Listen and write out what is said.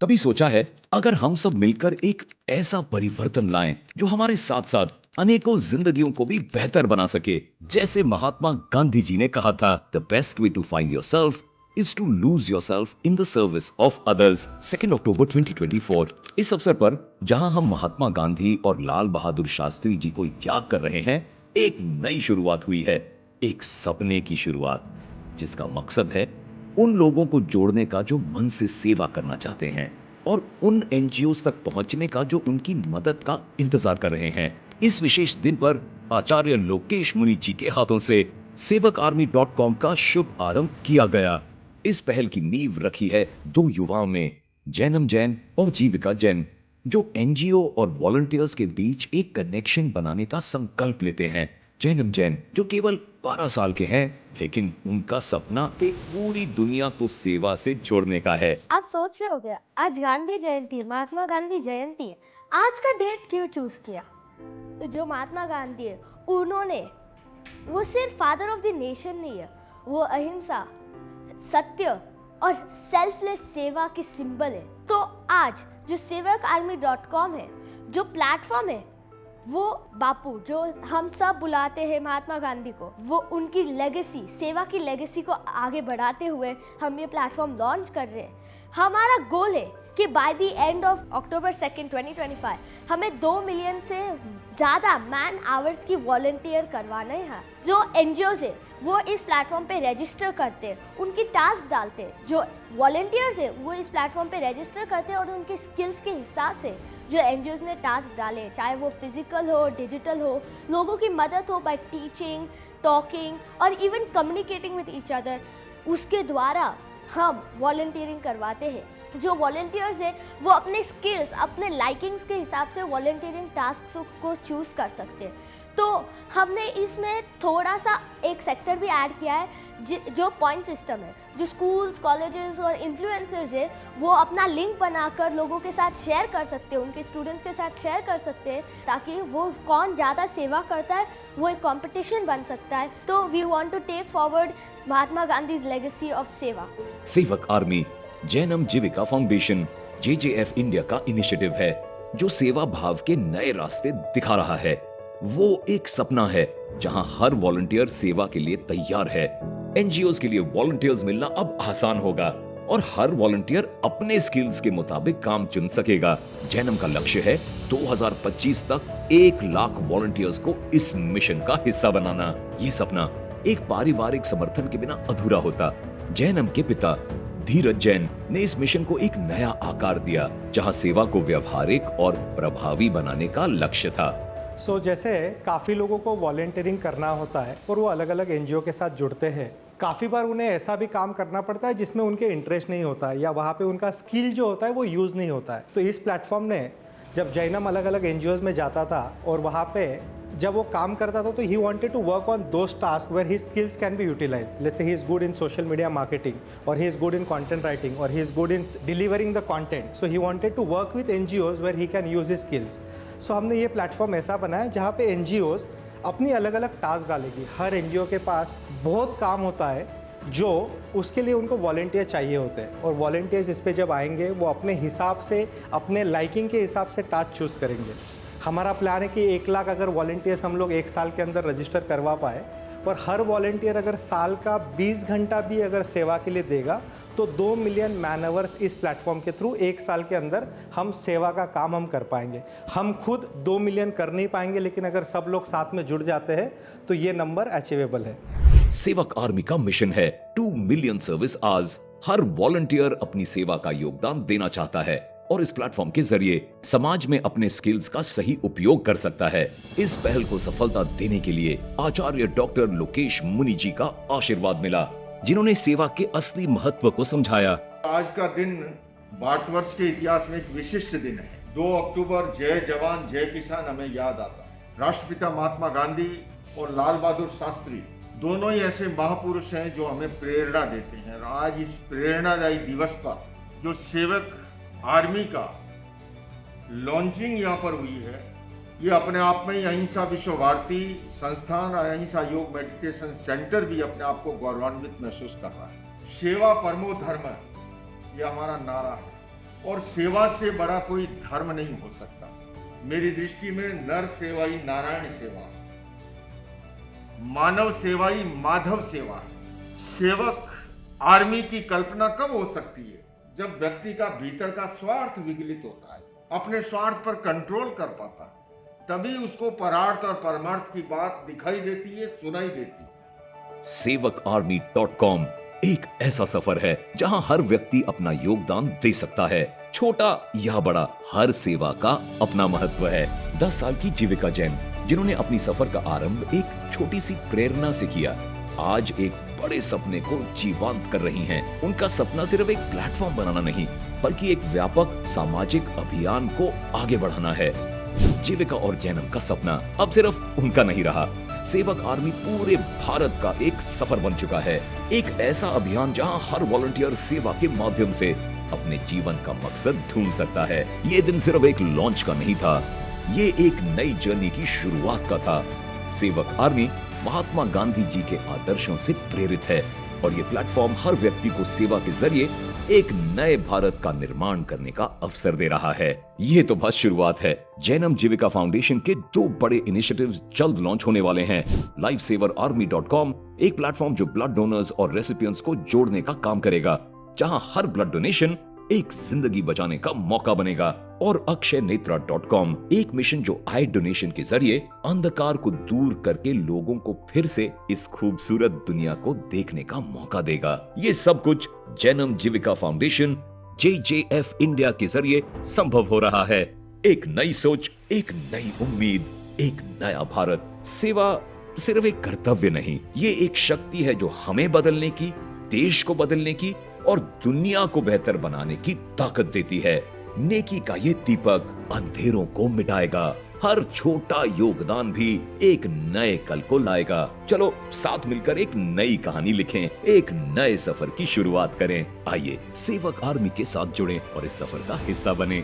कभी सोचा है अगर हम सब मिलकर एक ऐसा परिवर्तन लाएं जो हमारे साथ साथ अनेकों जिंदगियों को भी बेहतर बना सके। जैसे महात्मा गांधी जी ने कहा था, the best way to find yourself is to lose yourself in the service of others. 2 October 2024। इस अवसर पर जहां हम महात्मा गांधी और लाल बहादुर शास्त्री जी को याद कर रहे हैं, एक नई शुरुआत हुई है, एक सपने की शुरुआत, जिसका मकसद है उन लोगों को जोड़ने का जो मन से सेवा करना चाहते हैं और उन एनजीओ तक पहुंचने का जो उनकी मदद का इंतजार कर रहे हैं। इस विशेष दिन पर आचार्य लोकेश मुनि जी के हाथों से sevakarmy.com का शुभ आरंभ किया गया। इस पहल की नींव रखी है दो युवाओं में, जैनम जैन और जीविका जैन, जो एनजीओ और वॉलंटियर्स के बीच एक कनेक्शन बनाने का संकल्प लेते हैं। जैनम जैन जो केवल 12 साल के हैं, लेकिन उनका सपना एक पूरी दुनिया को सेवा से जोड़ने का है। आप सोच रहे होगे आज गांधी जयंती है, महात्मा गांधी जयंती है, आज का डेट क्यों चूज किया? तो जो महात्मा गांधी है, उन्होंने वो सिर्फ फादर ऑफ द नेशन नहीं है, वो अहिंसा, सत्य और सेल्फलेस सेवा के सिंबल है। तो आज जो sevakarmy.com है, जो प्लेटफॉर्म है, वो बापू जो हम सब बुलाते हैं महात्मा गांधी को, वो उनकी लेगेसी, सेवा की लेगेसी को आगे बढ़ाते हुए हम ये प्लेटफॉर्म लॉन्च कर रहे हैं। हमारा गोल है कि by the end of October 2, 2025 हमें 2 मिलियन से ज़्यादा मैन आवर्स की वॉलंटियर करवाना है। जो एनजीओज है वो इस प्लेटफॉर्म पे रजिस्टर करते हैं, उनकी टास्क डालते हैं। जो वॉलंटियर्स है वो इस प्लेटफॉर्म पे रजिस्टर करते हैं और उनके स्किल्स के हिसाब से जो एनजीओज ने टास्क डाले, चाहे वो फिजिकल हो, डिजिटल हो, लोगों की मदद हो बाय टीचिंग, टॉकिंग और even communicating with each other, उसके द्वारा हम वॉलंटियरिंग करवाते हैं। जो वॉलंटियर्स है वो अपने स्किल्स, अपने लाइकिंग्स के हिसाब से वॉलंटियरिंग टास्क को चूज़ कर सकते हैं। तो हमने इसमें थोड़ा सा एक सेक्टर भी ऐड किया है जो पॉइंट सिस्टम है, जो स्कूल्स, कॉलेजेस और इन्फ्लुएंसर्स है वो अपना लिंक बनाकर लोगों के साथ शेयर कर सकते हैं, उनके स्टूडेंट्स के साथ शेयर कर सकते हैं, ताकि वो कौन ज़्यादा सेवा करता है वो एक कंपटीशन बन सकता है। तो we want to take forward Mahatma Gandhi's legacy of seva. Sevak Army Jainam Jivika Foundation JJF India का इनिशिएटिव है, जो सेवा भाव के नए रास्ते दिखा रहा है। वो एक सपना है जहां हर वॉलंटियर सेवा के लिए तैयार है। एनजीओज के लिए वॉलंटियर्स मिलना अब आसान होगा और हर वॉलंटियर अपने स्किल्स के मुताबिक काम चुन सकेगा। जैनम का लक्ष्य है 2025 तक 1 लाख वॉलंटियर्स को इस मिशन का हिस्सा बनाना। ये सपना एक पारिवारिक समर्थन के बिना अधूरा होता। जैनम के पिता धीरज जैन ने इस मिशन को एक नया आकार दिया, जहां सेवा को व्यवहारिक और प्रभावी बनाने का लक्ष्य था। जैसे काफ़ी लोगों को वॉलंटियरिंग करना होता है और वो अलग अलग एनजीओ के साथ जुड़ते हैं। काफ़ी बार उन्हें ऐसा भी काम करना पड़ता है जिसमें उनके इंटरेस्ट नहीं होता है या वहाँ पे उनका स्किल जो होता है वो यूज़ नहीं होता है। तो इस प्लेटफॉर्म ने, जब जैनम अलग अलग एनजीओज में जाता था और वहाँ पे जब वो काम करता था, तो he wanted to work on those task where his skills can be utilised. Let's say he is good in social media marketing और he is good in content writing और he is good in delivering the content. So he wanted to work with NGOs where he can use his skills. So हमने ये platform ऐसा बनाया जहाँ पे NGOs अपनी अलग अलग टास्क डालेगी। हर एनजीओ के पास बहुत काम होता है जो उसके लिए उनको वॉलंटियर चाहिए होते हैं, और वॉलंटियर्स इस पे जब आएंगे वो अपने हिसाब से, अपने लाइकिंग के हिसाब से टास्क चूज़ करेंगे। हमारा प्लान है कि 1 लाख अगर वॉलंटियर्स हम लोग 1 साल के अंदर रजिस्टर करवा पाए, और हर वॉलंटियर अगर साल का 20 घंटा भी अगर सेवा के लिए देगा, तो 2 मिलियन मैन आवर्स इस प्लेटफॉर्म के थ्रू 1 साल के अंदर हम सेवा का काम हम कर पाएंगे। हम खुद 2 मिलियन कर नहीं पाएंगे, लेकिन अगर सब लोग साथ में जुड़ जाते हैं तो ये नंबर अचीवेबल है। सेवक आर्मी का मिशन है 2 मिलियन सर्विस आवर्स। हर वॉलंटियर अपनी सेवा का योगदान देना चाहता है और इस प्लेटफॉर्म के जरिए समाज में अपने स्किल्स का सही उपयोग कर सकता है। इस पहल को सफलता देने के लिए आचार्य डॉक्टर लोकेश मुनि जी का आशीर्वाद मिला, जिन्होंने सेवा के असली महत्व को समझाया। आज का दिन भारतवर्ष के इतिहास में एक विशिष्ट दिन है। 2 अक्टूबर जय जवान जय किसान हमें याद आता है। राष्ट्रपिता महात्मा गांधी और लाल बहादुर शास्त्री दोनों ही ऐसे महापुरुष हैं जो हमें प्रेरणा देते हैं। और आज इस प्रेरणादायी दिवस पर जो सेवक आर्मी का लॉन्चिंग यहाँ पर हुई है, ये अपने आप में ही अहिंसा विश्व भारती संस्थान और अहिंसा योग मेडिटेशन सेंटर भी अपने आप को गौरवान्वित महसूस कर रहा है। सेवा परमो धर्म, ये हमारा नारा है। और सेवा से बड़ा कोई धर्म नहीं हो सकता। मेरी दृष्टि में नर सेवा ही नारायण सेवा, मानव सेवा ही माधव सेवा। सेवक आर्मी की कल्पना कब हो सकती है? जब व्यक्ति का भीतर का स्वार्थ विगलित होता है, अपने स्वार्थ पर कंट्रोल कर पाता है, तभी उसको परार्थ और परमार्थ की बात दिखाई देती है, सुनाई देती है। sevakarmy.com एक ऐसा सफर है जहां हर व्यक्ति अपना योगदान दे सकता है। छोटा या बड़ा, हर सेवा का अपना महत्व है। 10 साल की जीविका जैन, जिन्होंने अपनी सफर का आरंभ एक छोटी सी प्रेरणा से किया, आज एक बड़े सपने को जीवंत कर रही हैं। उनका सपना सिर्फ एक प्लेटफॉर्म बनाना नहीं, बल्कि एक व्यापक सामाजिक अभियान को आगे बढ़ाना है। जीविका और जैनम का सपना अब सिर्फ उनका नहीं रहा, सेवक आर्मी पूरे भारत का एक सफर बन चुका है। एक ऐसा अभियान जहां हर वॉलंटियर सेवा के माध्यम से अपने जीवन का मकसद ढूंढ सकता है। ये दिन सिर्फ एक लॉन्च का नहीं था, ये एक नई जर्नी की शुरुआत का था। सेवक आर्मी महात्मा गांधी जी के आदर्शों से प्रेरित है और ये प्लेटफॉर्म हर व्यक्ति को सेवा के जरिए एक नए भारत का निर्माण करने का अवसर दे रहा है। ये तो बस शुरुआत है। जैनम जीविका फाउंडेशन के 2 बड़े इनिशिएटिव्स जल्द लॉन्च होने वाले हैं। livesaverarmy.com एक प्लेटफॉर्म जो ब्लड डोनर्स और रेसिपिएंट्स को जोड़ने का काम करेगा, जहां हर ब्लड डोनेशन एक जिंदगी बचाने का मौका बनेगा, और अक्षयनेत्रा.com एक मिशन जो आई डोनेशन के जरिए अंधकार को दूर करके लोगों को फिर से इस खूबसूरत दुनिया को देखने का मौका देगा। ये सब कुछ Jainam Jivika Foundation JJF India के जरिए संभव हो रहा है। एक नई सोच, एक नई उम्मीद, एक नया भारत। सेवा सिर्फ एक कर्तव्य नहीं, ये एक शक्ति है जो हमें बदलने की, देश को बदलने की और दुनिया को बेहतर बनाने की ताकत देती है। नेकी का ये दीपक अंधेरों को मिटाएगा। हर छोटा योगदान भी एक नए कल को लाएगा। चलो साथ मिलकर एक नई कहानी लिखें, एक नए सफर की शुरुआत करें। आइए सेवक आर्मी के साथ जुड़ें और इस सफर का हिस्सा बने।